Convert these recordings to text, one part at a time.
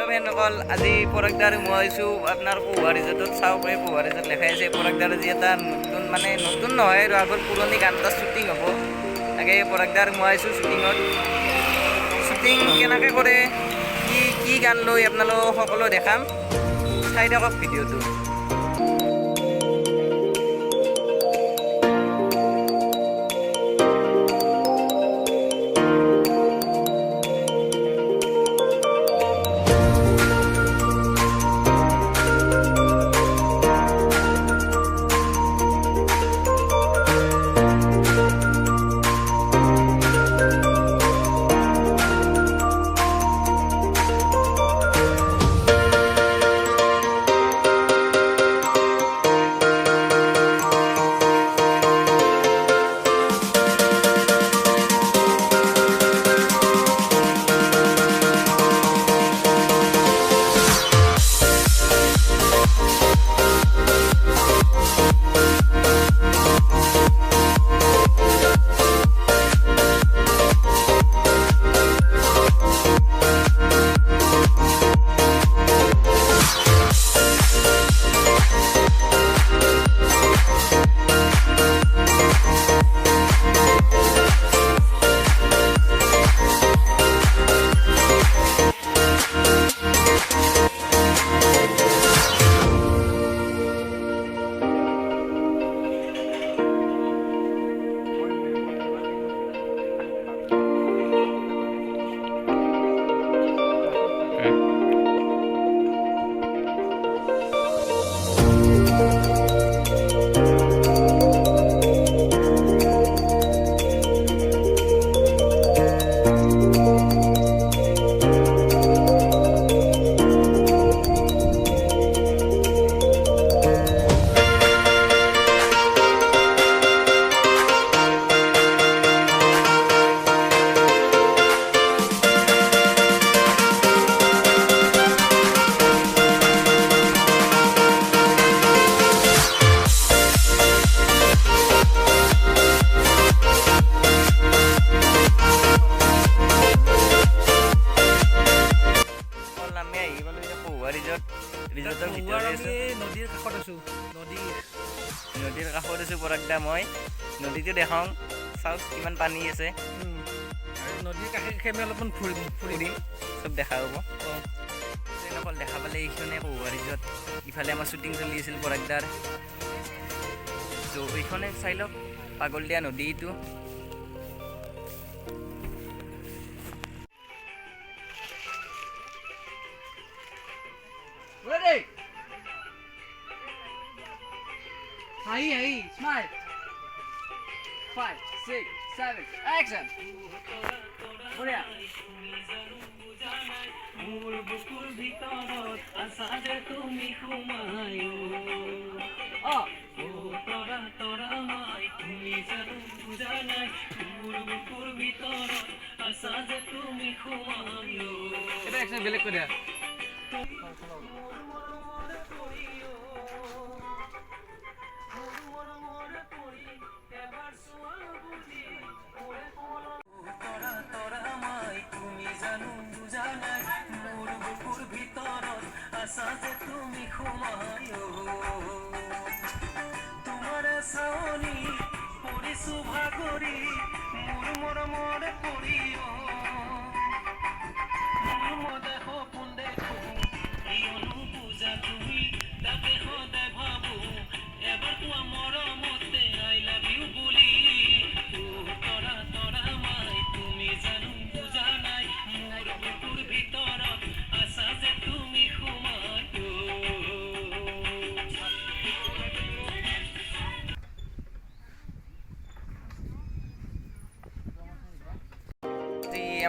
ফ্ৰেণ্ডসকল আজি পৰাগদাৰ মই আহিছোঁ আপোনাৰ পঢ়োৱা ৰিজৰ্টত চাওক এই পঢ়োৱা ৰিজৰ্ট লেখাই আছে পৰাগদাৰ আজি এটা নতুন মানে নতুন নহয় আৰু আগৰ পুৰণি গান এটা শ্বুটিং হ'ব তাকে পৰাগদাৰ মই আহিছোঁ শ্বুটিং কেনেকৈ কৰে কি গান লৈ আপোনালোক সকলো দেখাম চাই থাকক ভিডিঅ'টো ৰিজৰ্টৰ ভিতৰত আছোঁ নদীৰ কাষত আছোঁ পৰাগদা মই নদীটো দেখাওঁ চাওক কিমান পানী আছে নদীৰ কাষে আমি অলপমান ফুৰিম চব দেখা হ'ব অকল দেখা পালে এইখনে পঢ়োৱা ৰিজৰ্ট ইফালে আমাৰ শ্বুটিং চলি আছিল পৰাগদাৰ ত' এইখনে চাই লওক পাগল দিয়া নদীটো Ready? Hey, smile. 5, 6, 7, action. Bholia. এটা action বেলেগ করে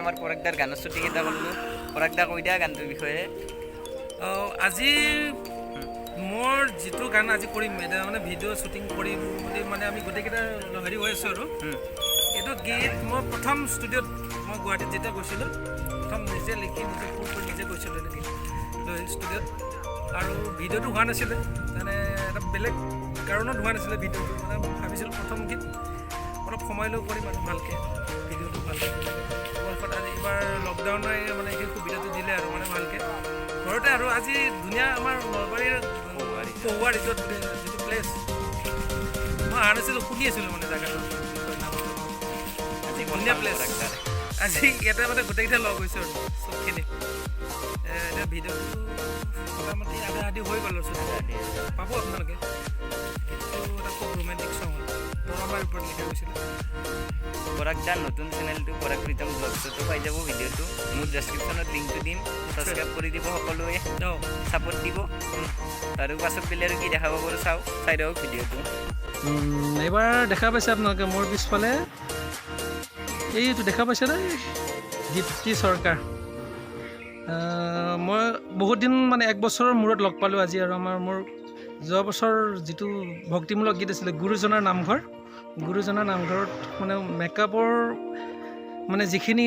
আমাৰ পৰাগদাৰ গানৰ শ্বুটিং এটা কৰিলোঁ পৰাগদা কৈ দিয়া গানটোৰ বিষয়ে আজি মোৰ যিটো গান আজি কৰিম মানে ভিডিঅ' শ্বুটিং কৰিম বুলি মানে আমি গোটেইকেইটা হেৰি হৈ আছোঁ আৰু এইটো গীত মই প্ৰথম ষ্টুডিঅ'ত মই গুৱাহাটীত যেতিয়া গৈছিলোঁ প্ৰথম নিজে লিখি নিজে সুৰ কৰি নিজে গৈছিলোঁ এনেকৈ লৈ ষ্টুডিঅ'ত আৰু ভিডিঅ'টো হোৱা নাছিলে মানে এটা বেলেগ কাৰণত হোৱা নাছিলে ভিডিঅ'টো মানে ভাবিছিলোঁ প্ৰথম গীত অলপ সময় লৈ কৰিম আৰু ভালকৈ ভিডিঅ'টো ভালকৈ এইবাৰ লকডাউনে মানে সেই সুবিধাটো দিলে আৰু মানে ভালকৈ ঘৰতে আৰু আজি ধুনীয়া আমাৰ নলবাৰীৰ পহুৱা ৰিজৰ্ট যিটো প্লেচ মই অহা নাছিলোঁ শুনি আছিলোঁ মানে জেগাটো আজি ধুনীয়া প্লেচ আজি ইয়াতে মানে গোটেইকেইটা লগ হৈছোঁ আৰু চবখিনি এতিয়া ভিডিঅ'টো মোটামুটি আধা আধি হৈ গ'ল আৰু পাব আপোনালোকে কিন্তু এটা খুব ৰোমেণ্টিক চং হয় তৰামাৰ ওপৰত লিখা গৈছিলে পৰাগদাৰ নতুন চেনেলটো পৰাগ প্ৰীতম ব্লগছতো পাই যাব ভিডিঅ'টো মোৰ ডেছক্ৰিপশ্যনত লিংকটো দিম ছাবস্ক্ৰাইব কৰি দিব সকলোৱে ছাপোৰ্ট দিব আৰু পাছত পেলাই আৰু কি দেখাব পাৰোঁ চাই দিয়ক ভিডিঅ'টো এইবাৰ দেখা পাইছে আপোনালোকে মোৰ পিছফালে এইটো দেখা পাইছেনে দীপ্তি চৰকাৰ মই বহুত দিন মানে 1 বছৰৰ মূৰত লগ পালোঁ আজি আৰু মোৰ যোৱা বছৰ যিটো ভক্তিমূলক গীত আছিলে গুৰুজনাৰ নামঘৰত মানে মেকআপৰ মানে যিখিনি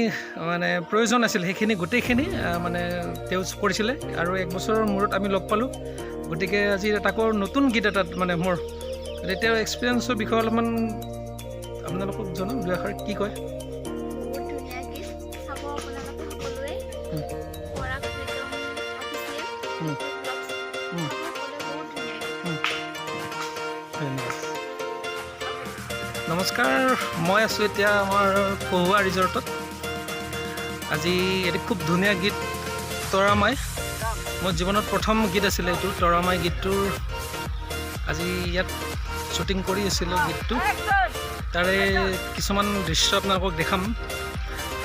মানে প্ৰয়োজন আছিল সেইখিনি গোটেইখিনি মানে তেওঁ কৰিছিলে আৰু 1 বছৰৰ মূৰত আমি লগ পালোঁ গতিকে আজি তাকো নতুন গীত এটাত মানে মোৰ তেওঁৰ এক্সপিৰিয়েঞ্চৰ বিষয়ে অলপমান আপোনালোকক জনাম দুই এষাৰ কি কয় নমস্কাৰ মই আছোঁ এতিয়া আমাৰ পহুৱা ৰিজৰ্টত আজি এটি খুব ধুনীয়া গীত তৰামাই মোৰ জীৱনত প্ৰথম গীত আছিলে এইটো তৰামাই গীতটোৰ আজি ইয়াত শ্বুটিং কৰি আছিলোঁ গীতটো তাৰে কিছুমান দৃশ্য আপোনালোকক দেখাম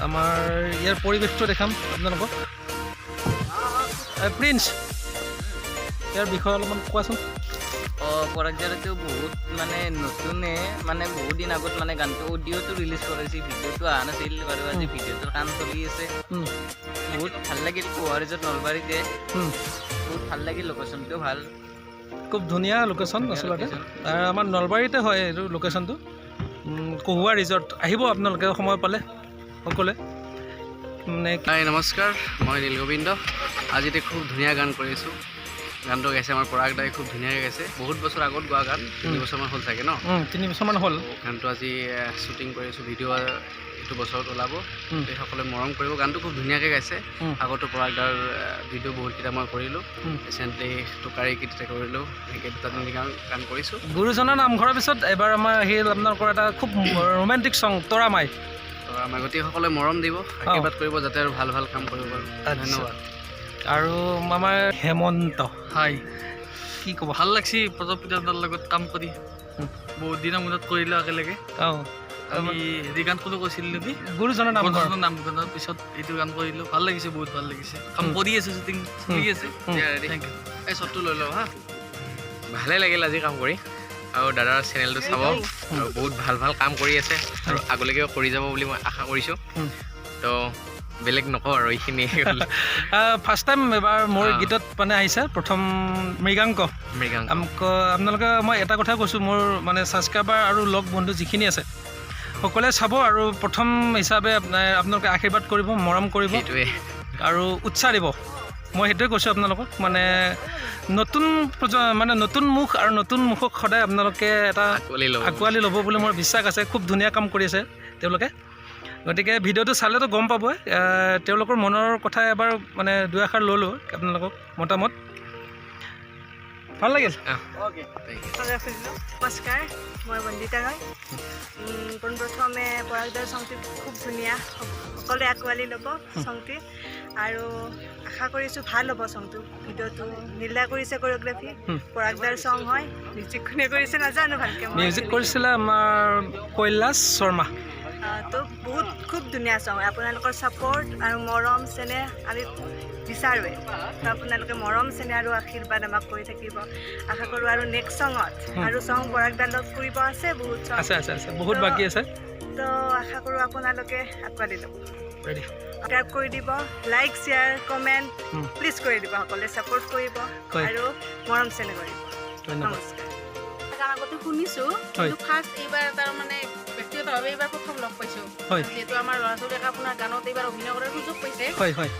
আমাৰ ইয়াৰ পৰিৱেশটো দেখাম আপোনালোকক প্ৰিন্স ইয়াৰ বিষয়ে অলপমান কোৱাচোন পৰাগদাৰেতো বহুত মানে নতুনে মানে বহুত দিন আগত মানে গানটো অডিঅ'টো ৰিলিজ কৰাইছে ভিডিঅ'টো অহা নাছিল বাৰু আজি ভিডিঅ'টোৰ কাম চলি আছে বহুত ভাল লাগিল পহুৱা ৰিজৰ্ট নলবাৰীতে বহুত ভাল লাগিল লোকেশ্যনটো ভাল খুব ধুনীয়া লোকেশ্যন আচলতে আমাৰ নলবাৰীতে হয় এইটো লোকেশ্যনটো পহুৱা ৰিজৰ্ট আহিব আপোনালোকে সময় পালে সকলোৱে মানে নমস্কাৰ মই নীলগোবিন্দ আজি খুব ধুনীয়া গান কৰিছোঁ গানটো গাইছে আমাৰ পৰাগদাই খুব ধুনীয়াকৈ গাইছে বহুত বছৰ আগত গোৱা গান 3 বছৰমান হ'ল চাগে ন 3 বছৰমান হ'ল গানটো আজি শ্বুটিং কৰি আছোঁ ভিডিঅ' এইটো বছৰত ওলাব সকলোৱে মৰম কৰিব গানটো খুব ধুনীয়াকৈ গাইছে আগতো পৰাগদাৰ ভিডিঅ' বহুতকেইটা মই কৰিলোঁ ৰিচেণ্টলি টোকাৰী গীততে কৰিলোঁ এনেকৈ 2-3 গান কৰিছোঁ গুৰুজনাৰ নামঘৰৰ পিছত এবাৰ আমাৰ আহিল আপোনালোকৰ এটা খুব ৰোমেণ্টিক চং তৰামাই আমাৰ গতিকে সকলোৱে মৰম দিব আশীৰ্বাদ কৰিব যাতে আৰু ভাল ভাল কাম কৰিব পাৰোঁ ধন্যবাদ আৰু আমাৰ হেমন্ত হাই কি ক'ব ভাল লাগছি প্ৰজাপিতাৰ লগত কাম কৰি বহুত দিনৰ মূৰত কৰিলোঁ একেলগে আমি হেৰি গান কোনো কৈছিলোঁ নেকি গুৰুজনাৰ নামঘৰৰ পিছত এইটো গান কৰিলোঁ ভাল লাগিছে বহুত ভাল লাগিছে কাম কৰি আছে শ্বুটিং চলি আছে থেংক ইউ এই শ্বটটো লৈ লওঁ হা ভালে লাগিল আজি কাম কৰি আৰু দাদাৰ চেনেলটো চাব আৰু বহুত ভাল ভাল কাম কৰি আছে আৰু আগলৈকে কৰি যাব বুলি মই আশা কৰিছোঁ তো বেলেগ নকওঁ আৰু এইখিনিয়ে ফাৰ্ষ্ট টাইম এবাৰ মোৰ গীতত মানে আহিছে প্ৰথম মৃগাংক আপোনালোকে মই এটা কথা কৈছোঁ মোৰ মানে ছাবস্ক্ৰাইবাৰ আৰু লগ বন্ধু যিখিনি আছে সকলোৱে চাব আৰু প্ৰথম হিচাপে আপোনালোকে আশীৰ্বাদ কৰিব মৰম কৰিব আৰু উৎসাহ দিব মই সেইটোৱে কৈছোঁ আপোনালোকক মানে নতুন মুখ আৰু নতুন মুখক সদায় আপোনালোকে এটা আঁকোৱালি ল'ব বুলি মোৰ বিশ্বাস আছে খুব ধুনীয়া কাম কৰি আছে তেওঁলোকে গতিকে ভিডিঅ'টো চালেতো গম পাব তেওঁলোকৰ মনৰ কথা এবাৰ মানে দুই এষাৰ ল'লোঁ আপোনালোকক মতামত ভাল লাগিল নমস্কাৰ মই বন্দিতা ৰয় পোনপ্ৰথমে পৰাগদাৰ চংটি খুব ধুনীয়া সকলোৱে আঁকোৱালি ল'ব চংটি আৰু আশা কৰিছোঁ ভাল হ'ব চংটো ভিডিঅ'টো নীলা কৰিছে কোৰিঅ'গ্ৰাফি পৰাগদাৰ চং হয় মিউজিক কোনে কৰিছে নাজানো ভালকৈ মিউজিক কৰিছিলে আমাৰ কৈলাশ শৰ্মা তো বহুত খুব ধুনীয়া চং আপোনালোকৰ ছাপৰ্ট আৰু মৰম চেনেহ আমি বিচাৰোঁৱে তো আপোনালোকে মৰম চেনেহ আৰু আশীৰ্বাদ আমাক কৰি থাকিব আশা কৰোঁ আৰু নেক্সট চঙত আৰু চং পৰাগদাৰ লগ কৰিব আছে বহুত চং আছে বহুত বাকী আছে তো আশা কৰোঁ আপোনালোকে আঁকোৱালি ল'ব সাবস্ক্ৰাইব কৰি দিব লাইক শ্বেয়াৰ কমেণ্ট প্লিজ কৰি দিব সকলোৱে ছাপৰ্ট কৰিব আৰু মৰম চেনেহ কৰিব নমস্কাৰ গান আগতে শুনিছোঁ কিন্তু ফাৰ্ষ্ট এইবাৰ তাৰ মানে ব্যক্তিগতভাৱে এইবাৰ প্ৰথম লগ পাইছোঁ যিহেতু আমাৰ ল'ৰা ছোৱালীক আপোনাৰ গানত এইবাৰ অভিনয় কৰাৰ সুযোগ পাইছে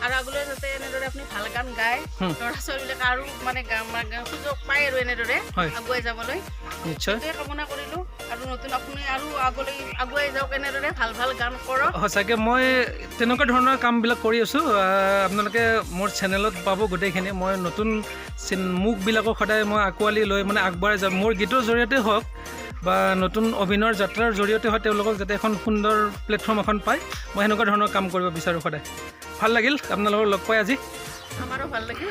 আৰু আগলৈ যাতে এনেদৰে আপুনি ভাল গান গায় ল'ৰা ছোৱালীবিলাকে আৰু মানে সুযোগ পায় আৰু এনেদৰে আগুৱাই যাবলৈ নিশ্চয় কামনা কৰিলোঁ আৰু নতুন আপুনি আৰু আগলৈ আগুৱাই যাওক, এনেদৰে ভাল ভাল গান কৰক। সঁচাকৈ মই তেনেকুৱা ধৰণৰ কামবিলাক কৰি আছোঁ। আপোনালোকে মোৰ চেনেলত পাব গোটেইখিনি। মই নতুন মুখবিলাকক সদায় মই আঁকোৱালি লৈ মানে আগবঢ়াই যাম। মোৰ গীতৰ জৰিয়তে হওক বা নতুন অভিনয়ৰ যাত্ৰাৰ জৰিয়তে হয়, তেওঁলোকক যাতে এখন সুন্দৰ প্লেটফৰ্ম এখন পায়, মই সেনেকুৱা ধৰণৰ কাম কৰিব বিচাৰোঁ সদায়। ভাল লাগিল আপোনালোকক লগ পাই আজি। আমাৰো ভাল লাগিল।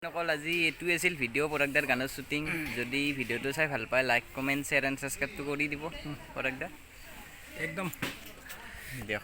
অকল আজি এইটোৱে আছিল ভিডিঅ' পৰাগদাৰ গানৰ শ্বুটিং। যদি ভিডিঅ'টো চাই ভাল পায়, লাইক কমেণ্ট শ্বেয়াৰ এণ্ড ছাবস্ক্ৰাইবটো কৰি দিব পৰাগদা। একদম দিয়ক।